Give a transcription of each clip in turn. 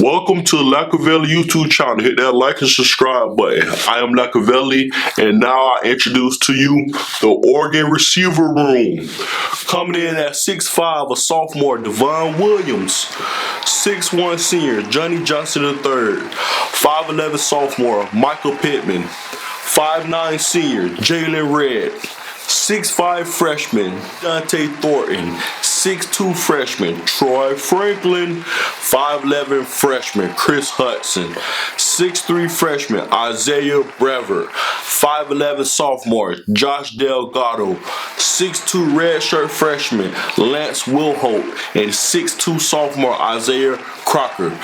Welcome to Lacavelli YouTube channel. Hit that like and subscribe button. I am Lacavelli, and now I introduce to you the Oregon receiver room. Coming in at 6'5", a sophomore, Devon Williams. 6'1", senior, Johnny Johnson III. 5'11", sophomore, Michael Pittman. 5'9", senior, Jalen Red. 6'5", freshman, Dante Thornton. 6'2", freshman, Troy Franklin. 5'11", freshman, Chris Hudson. 6'3", freshman, Isaiah Brevert. 5'11", sophomore, Josh Delgado. 6'2", redshirt freshman, Lance Wilholt. And 6'2", sophomore, Isaiah Crocker.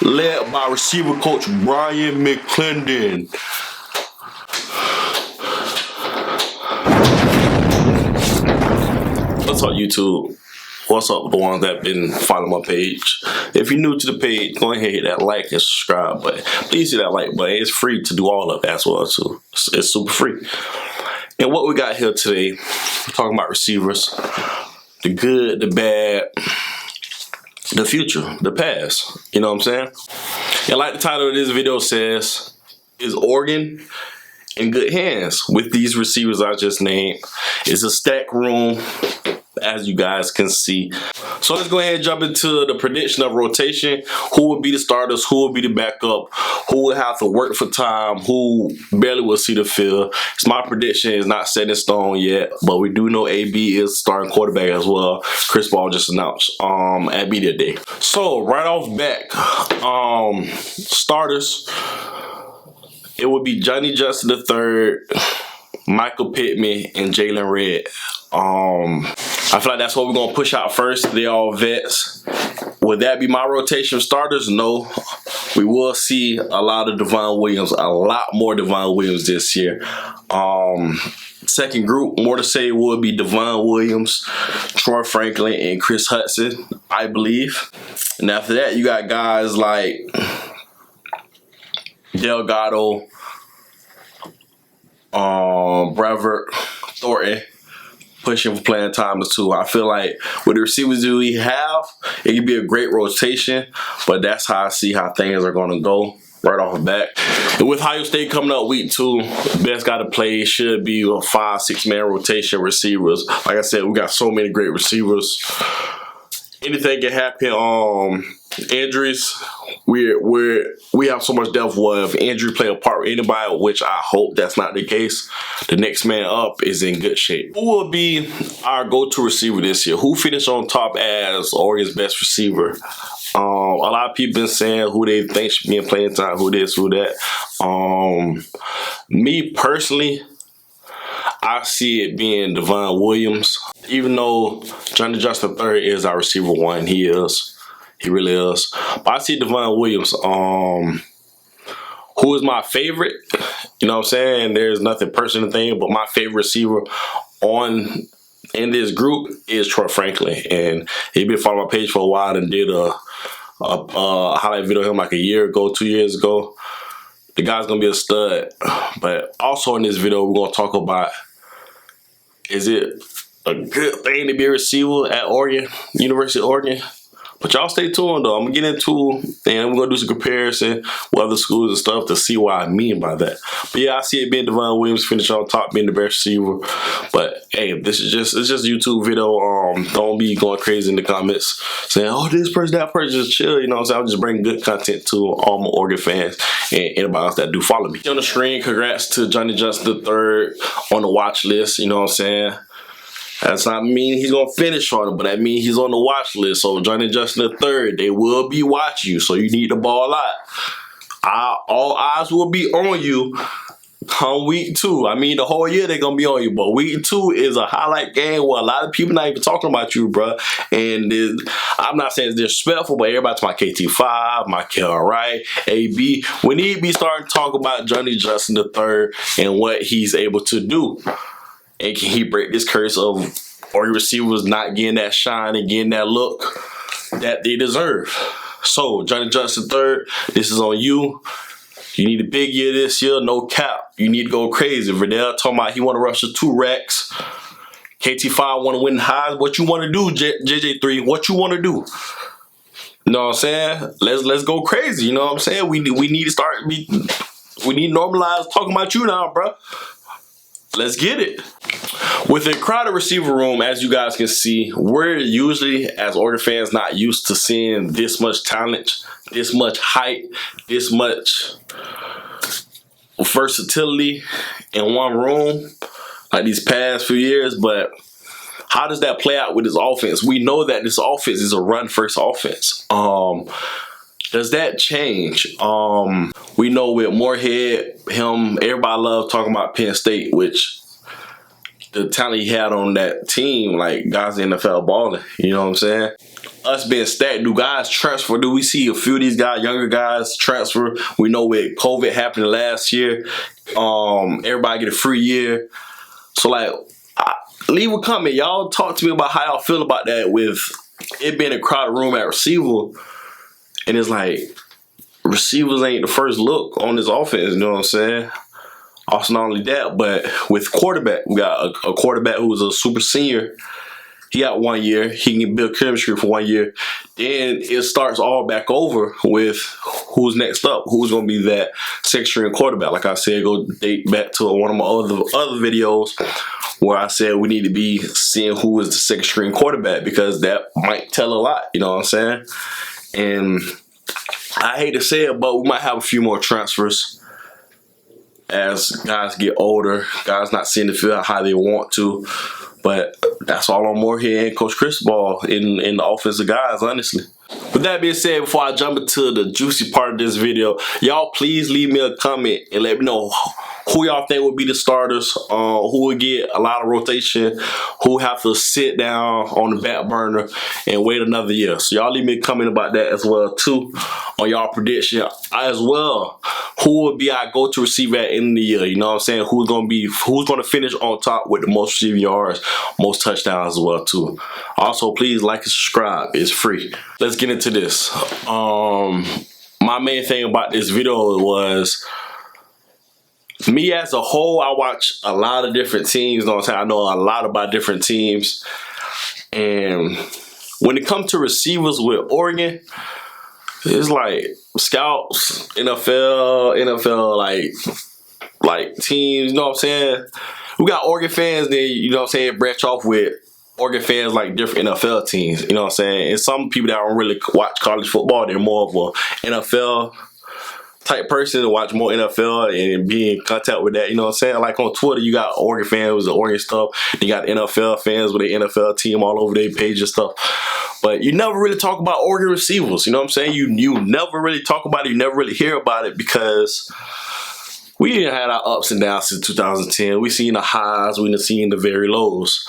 Led by receiver coach Brian McClendon. What's up, YouTube? What's up with the ones that been following my page? If you're new to the page, go ahead and hit that like and subscribe button. Please hit that like button. It's free to do all of it as well too. It's super free. And what we got here today, we're talking about receivers. The good, the bad, the future, the past. You know what I'm saying? And like the title of this video says, is Oregon in good hands with these receivers I just named? It's a stack room, as you guys can see. So let's go ahead and jump into the prediction of rotation. Who will be the starters? Who will be the backup? Who will have to work for time? Who barely will see the field? It's my prediction. It's not set in stone yet, but we do know AB is starting quarterback as well. Chris Ball just announced at media day. So right off back, starters, it would be Johnny Johnson III, Michael Pittman, and Jalen Red. I feel like that's what we're gonna push out first. They're all vets. Would that be my rotation of starters? No. We will see a lot of Devon Williams, a lot more Devon Williams this year. Second group, more to say, would be Devon Williams, Troy Franklin, and Chris Hudson, I believe. And after that, you got guys like Delgado, Brevert, Thornton, pushing for playing time too. I feel like with the receivers that we have, it could be a great rotation, but that's how I see how things are going to go right off the bat. And with Ohio State coming up week 2, the best guy to play should be a 5-6 man rotation receivers. Like I said, we got so many great receivers. Anything can happen. Injuries, we have so much depth. If injury play a part with anybody, which I hope that's not the case, the next man up is in good shape. Who will be our go-to receiver this year? Who finished on top as Oregon's best receiver? A lot of people been saying who they think should be in playing time, who this, who that. Me personally, I see it being Devon Williams. Even though Johnny Johnson III is our receiver one, he is. He really is. But I see Devon Williams, who is my favorite. You know what I'm saying? There's nothing personal thing, but my favorite receiver in this group is Troy Franklin. And he been following my page for a while and did a highlight video of him like a year ago, 2 years ago. The guy's going to be a stud. But also in this video, we're going to talk about, is it a good thing to be a receiver at Oregon, University of Oregon? But y'all stay tuned though. I'm gonna get into and we're gonna do some comparison with other schools and stuff to see what I mean by that. But yeah, I see it being Devon Williams finish on top, being the best receiver. But hey, this is just a YouTube video. Don't be going crazy in the comments saying, oh, this person, that person, just chill. You know what I'm saying? I'm just bringing good content to all my Oregon fans and anybody else that do follow me. On the screen, congrats to Johnny Johnson III on the watch list. You know what I'm saying? That's not mean he's going to finish on it, but that means he's on the watch list. So Johnny Johnson III, they will be watching you, so you need to ball out. All eyes will be on you come week 2. I mean, the whole year they're going to be on you, but week 2 is a highlight game where a lot of people not even talking about you, bro. And I'm not saying it's disrespectful, but everybody's my KT5, my Kel Wright, AB. We need to be starting to talk about Johnny Johnson III and what he's able to do. And can he break this curse of Oregon receivers not getting that shine and getting that look that they deserve? So, Johnny Johnson III, this is on you. You need a big year this year, no cap. You need to go crazy. Verdell talking about he want to rush the 2 racks. KT5 want to win highs. What you want to do, JJ3? What you want to do? You know what I'm saying? Let's go crazy. You know what I'm saying? We need to start. We need to normalize talking about you now, bro. Let's get it. With a crowded receiver room, as you guys can see, we're usually, as Oregon fans, not used to seeing this much talent, this much height, this much versatility in one room like these past few years. But how does that play out with this offense? We know that this offense is a run-first offense. Does that change? We know with Moorhead, everybody loves talking about Penn State, which the talent he had on that team, like guys in the NFL balling, you know what I'm saying? Us being stacked, do guys transfer? Do we see a few of these guys, younger guys, transfer? We know with COVID happening last year, everybody get a free year. So like, leave a comment. Y'all talk to me about how y'all feel about that with it being a crowded room at receiver. And it's like, receivers ain't the first look on this offense, you know what I'm saying? Also, not only that, but with quarterback, we got a quarterback who was a super senior. He got 1 year. He can build chemistry for 1 year. Then it starts all back over with who's next up, who's going to be that second-string quarterback. Like I said, go date back to one of my other videos where I said we need to be seeing who is the second-string quarterback because that might tell a lot, you know what I'm saying? And I hate to say it, but we might have a few more transfers as guys get older, guys not seeing the field how they want to. But that's all on Moorhead and Coach Cristobal in the offensive guys, honestly. With that being said, before I jump into the juicy part of this video, y'all please leave me a comment and let me know who y'all think would be the starters, who would get a lot of rotation, who have to sit down on the back burner and wait another year. So y'all leave me a comment about that as well too, on y'all prediction as well. Who would be our go-to receiver at the end of the year? You know what I'm saying? Who's gonna finish on top with the most receiving yards, most touchdowns as well too. Also, please like and subscribe. It's free. Let's get into this. My main thing about this video was me as a whole. I watch a lot of different teams, you know what I'm saying? I know a lot about different teams. And when it comes to receivers with Oregon, it's like scouts, NFL like teams, you know what I'm saying? We got Oregon fans, then, you know what I'm saying, branch off with Oregon fans like different NFL teams, you know what I'm saying? And some people that don't really watch college football, they're more of a NFL type person to watch more NFL and be in contact with that, you know what I'm saying? Like on Twitter, you got Oregon fans with the Oregon stuff. You got NFL fans with the NFL team all over their page and stuff. But you never really talk about Oregon receivers, you know what I'm saying? You never really talk about it, you never really hear about it because we had our ups and downs since 2010. We seen the highs, we done seen the very lows.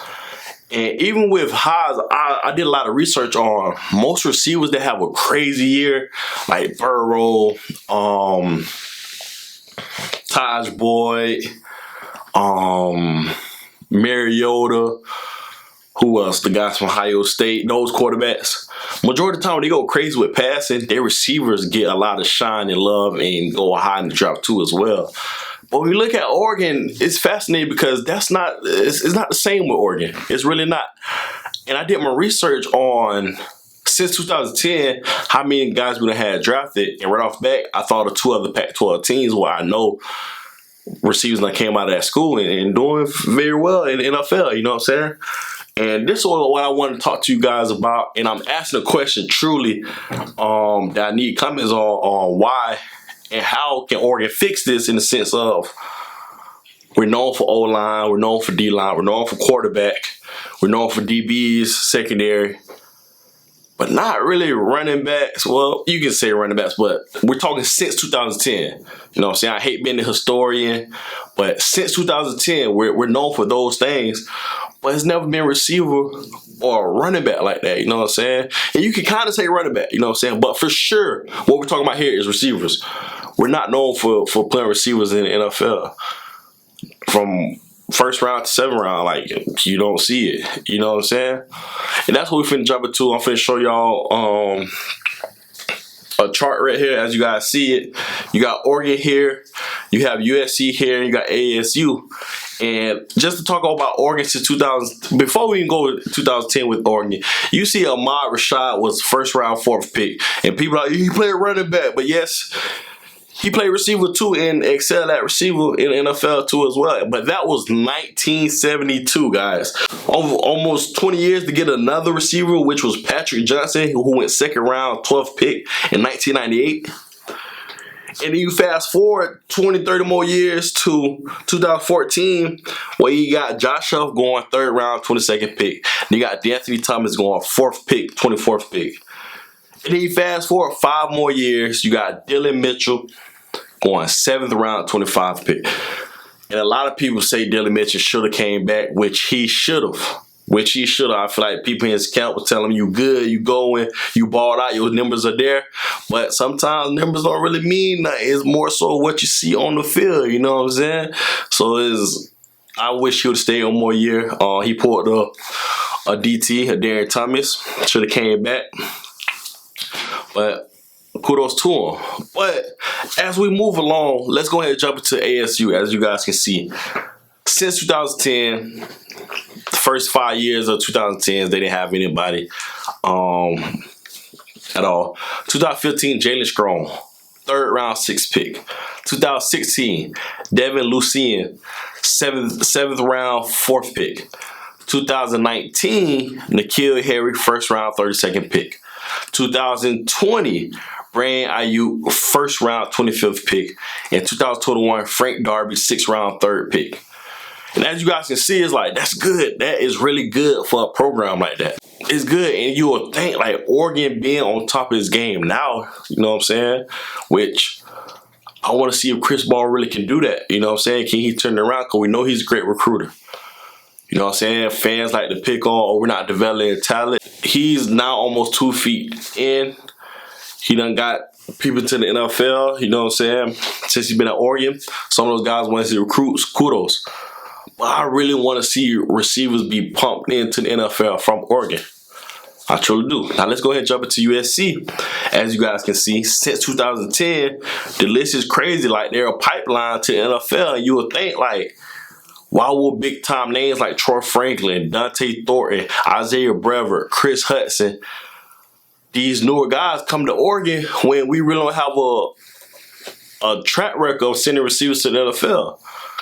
And even with highs, I did a lot of research on most receivers that have a crazy year, like Burrow, Taj Boyd, Mariota, who else? The guys from Ohio State, those quarterbacks. Majority of the time when they go crazy with passing, their receivers get a lot of shine and love and go high in the drop too as well. But when you look at Oregon, it's fascinating because it's not the same with Oregon. It's really not. And I did my research on, since 2010, how many guys we done had drafted. And right off the bat, I thought of 2 other Pac-12 teams where I know receivers that came out of that school and doing very well in the NFL, you know what I'm saying? And this is what I want to talk to you guys about. And I'm asking a question truly that I need comments on why and how can Oregon fix this in the sense of we're known for O-line, we're known for D-line, we're known for quarterback, we're known for DBs, secondary, but not really running backs. Well, you can say running backs, but we're talking since 2010. You know what I'm saying? I hate being a historian, but since 2010, we're known for those things, but it's never been receiver or a running back like that, you know what I'm saying? And you can kind of say running back, you know what I'm saying? But for sure, what we're talking about here is receivers. We're not known for playing receivers in the NFL. From first round to 7th round, like, you don't see it, you know what I'm saying? And that's what we finna jump into. I'm finna show y'all a chart right here. As you guys see it, you got Oregon here, you have USC here, and you got ASU. And just to talk about Oregon since 2000, before we even go to 2010 with Oregon, you see Ahmad Rashad was first round 4th pick. And people are like, he played running back. But yes, he played receiver too and excelled at receiver in the NFL too as well. But that was 1972, guys. Almost 20 years to get another receiver, which was Patrick Johnson, who went 2nd round, 12th pick in 1998. And then you fast forward 20, 30 more years to 2014, where you got Josh Huff going 3rd round, 22nd pick. And you got D'Anthony Thomas going 4th pick, 24th pick. And then you fast forward 5 more years, you got Dylan Mitchell going 7th round, 25th pick. And a lot of people say Dylan Mitchell should have came back, which he should have. I feel like people in his camp was telling him, you good, you going, you balled out, your numbers are there. But sometimes numbers don't really mean nothing. It's more so what you see on the field, you know what I'm saying? So I wish he would stay one more year. He pulled a DT, a Darren Thomas. Should have came back. But kudos to him. But as we move along, let's go ahead and jump into ASU. As you guys can see, since 2010, the first 5 years of 2010s, they didn't have anybody at all. 2015, Jalen Strong, 3rd round, 6th pick. 2016, Devon Williams, 7th round, 4th pick. 2019, N'Keal Harry, 1st round, 32nd pick. 2020, Brandon Ayuk, 1st round, 25th pick. And 2021, Frank Darby, 6th round, 3rd pick. And as you guys can see, it's like, that's good. That is really good for a program like that. It's good. And you will think like Oregon being on top of his game now, you know what I'm saying? Which I want to see if Chris Ball really can do that. You know what I'm saying? Can he turn it around? Because we know he's a great recruiter. You know what I'm saying? Fans like to pick on, oh, we're not developing talent. He's now almost 2 feet in. He done got people to the NFL, you know what I'm saying? Since he's been at Oregon, some of those guys want to see recruits, kudos. But I really want to see receivers be pumped into the NFL from Oregon. I truly do. Now let's go ahead and jump into USC. As you guys can see, since 2010, the list is crazy. Like, they're a pipeline to the NFL. And you would think, like, why would big time names like Troy Franklin, Dante Thornton, Isaiah Brevard, Chris Hudson, these newer guys come to Oregon when we really don't have a track record of sending receivers to the NFL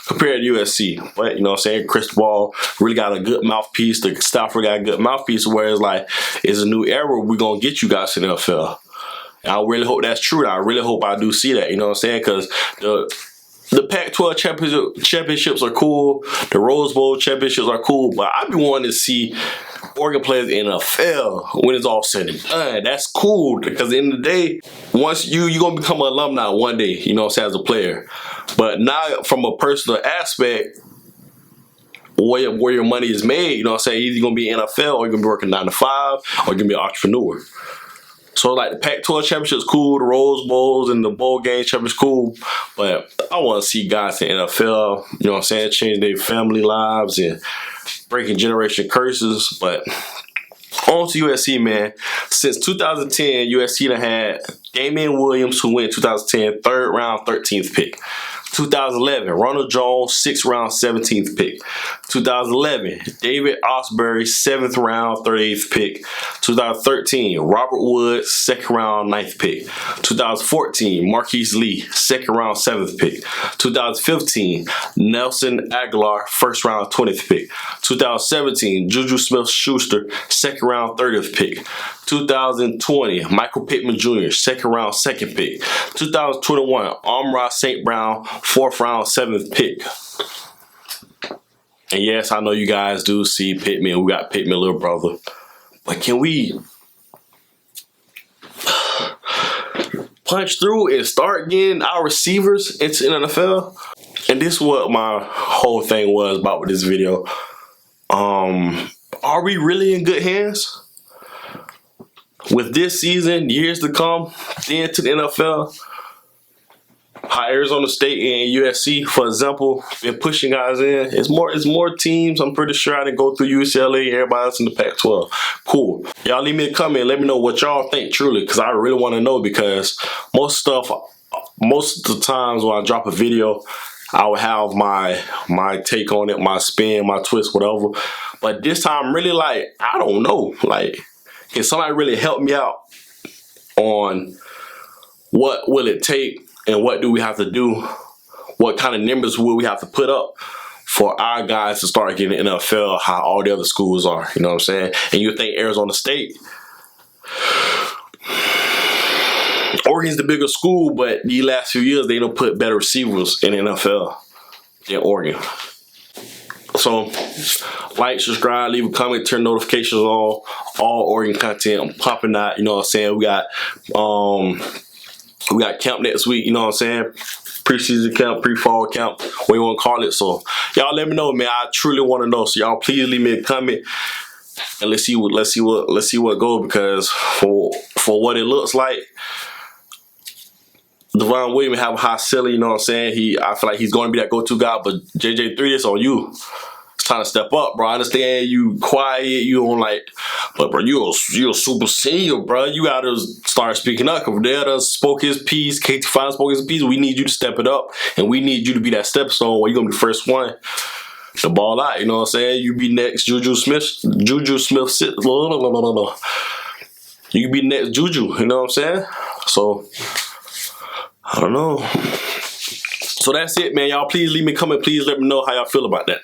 compared to USC? But, you know what I'm saying, Chris Ball really got a good mouthpiece. The Stafford got a good mouthpiece, where it's like, it's a new era. We're going to get you guys to the NFL. And I really hope that's true. And I really hope I do see that, you know what I'm saying? Because the Pac-12 championships are cool. The Rose Bowl championships are cool. But I be wanting to see Oregon players in the NFL when it's all said and done. That's cool, because at the end of the day, once you're going to become an alumni one day, you know what I'm saying, as a player. But now, from a personal aspect, where your money is made, you know what I'm saying, either you're going to be in NFL, or you're going to be working 9 to 5, or you're going to be an entrepreneur. So, like, the Pac-12 championship is cool, the Rose Bowls and the bowl game championship is cool, but I want to see guys in the NFL, you know what I'm saying, change their family lives and breaking generation curses. But on to USC, man. Since 2010, USC done had Devon Williams, who went 2010, 3rd round, 13th pick. 2011, Ronald Jones, 6th round, 17th pick. 2011, David Osbury, 7th round, 38th pick. 2013, Robert Woods, 2nd round, 9th pick. 2014, Marquise Lee, 2nd round, 7th pick. 2015, Nelson Aguilar, 1st round, 20th pick. 2017, Juju Smith-Schuster, 2nd round, 30th pick. 2020, Michael Pittman Jr., 2nd round, 2nd pick. 2021, Amon-Ra St. Brown, 4th round, 7th pick. And yes, I know you guys do see Pittman. We got Pittman, little brother. But can we punch through and start getting our receivers into the NFL? And this is what my whole thing was about with this video. Are we really in good hands? With this season, years to come, then to the NFL, how Arizona State and USC, for example, been pushing guys in. It's more teams. I'm pretty sure I didn't go through UCLA, everybody else in the Pac-12. Cool. Y'all leave me a comment. Let me know what y'all think truly, because I really want to know, because most of the times when I drop a video, I would have my take on it, my spin, my twist, whatever. But this time, really, like, I don't know. Like, can somebody really help me out on what will it take and what do we have to do? What kind of numbers will we have to put up for our guys to start getting NFL how all the other schools are? You know what I'm saying? And you think Arizona State, Oregon's the bigger school, but the last few years they don't put better receivers in the NFL than Oregon. So, like, subscribe, leave a comment, turn notifications on. All Oregon content I'm popping out. You know what I'm saying? We got camp next week. You know what I'm saying? Preseason camp, pre-fall camp, what you want to call it. So, y'all let me know, man. I truly want to know. So, y'all please leave me a comment and let's see what goes, because for what it looks like, Devon Williams have a high ceiling, you know what I'm saying? I feel like he's going to be that go-to guy, but JJ3, it's on you. It's time to step up, bro. I understand you quiet, you don't like, but bro, you're a super senior, bro. You gotta start speaking up. Cordell spoke his piece, KT5 spoke his piece. We need you to step it up, and we need you to be that stepstone where you're gonna be the first one to ball out, you know what I'm saying? You be next Juju Smith. You can be next Juju, you know what I'm saying? So, I don't know. So that's it, man. Y'all please leave me a comment. Please let me know how y'all feel about that.